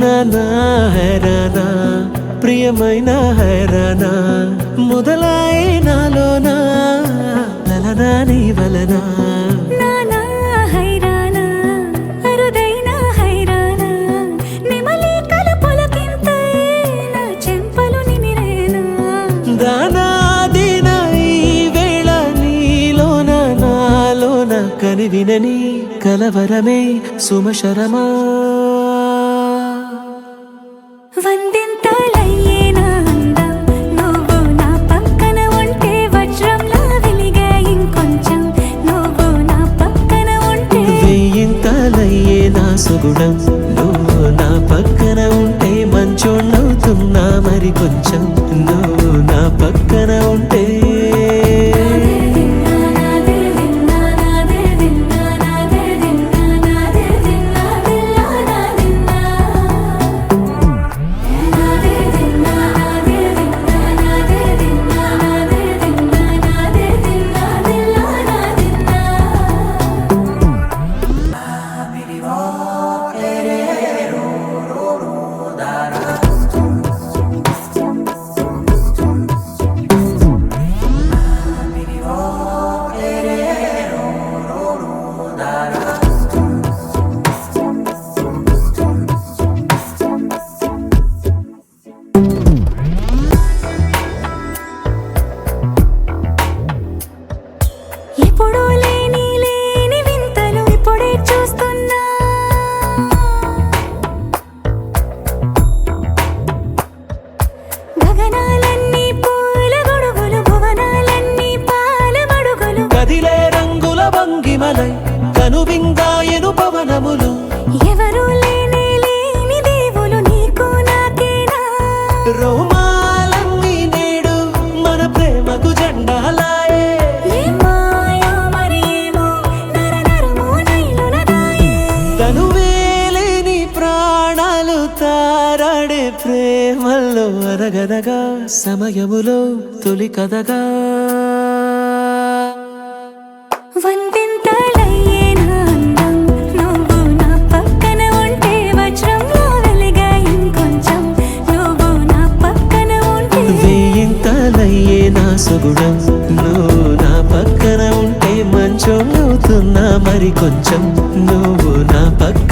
నానా హైరానా ప్రియమైన హైరానా మొదలాయే నాలోనా లలనా నీ వలనా నానా హైరానా అరుదైన హైరానా నెమలి కలుపులకింతై నా చెంపలు నిమిరేనా దానాదిన ఈ వేళ నీలోన నాలోన కనివినని కలవరమే సుమశరమా వందింతలయ్యేనా అందం నువ్వు నా పక్కన ఉంటే వజ్రంలా వెలిగే ఇంకొంచెం నువ్వు నా పక్కన ఉంటే వెయ్యింతలయ్యే నా సుగుణం నువ్వు నా పక్కన ఉంటే మంచోణ్ణవుతున్నా మరి కొంచెం నువ్వు నా పక్కన ఉంటే ఎప్పుడూ లేని వింతలు ఇప్పుడే చూస్తున్నా గగనాలన్నీ పూల గొడుగులు భువనాలన్నీ పాల మడుగులు కదిలే రంగుల భంగిమలై కనువిందాయను పవనములు ఎవరూ లేని దేవులు నీకు నాకేనా రోమాలన్నీ నేడు మన ప్రేమకు జెండాలాయే ఏ మాయో మరి ఏమో నరనరమో నైలున దాయే తనువేలేని ప్రాణాలు తారాడే ప్రేమల్లో అరగదగా సమయములో తొలి కథగా వందింతలయ్యేనా అందం నువ్వు నా పక్కన ఉంటే వజ్రంలా వెలిగే ఇంకొంచెం నువ్వు నా పక్కన ఉంటే వెయ్యింతలయ్యే నా సుగుణం నువ్వు నా పక్కన ఉంటే మంచోణ్ణవుతున్నా మరి కొంచెం నువ్వు నా పక్కన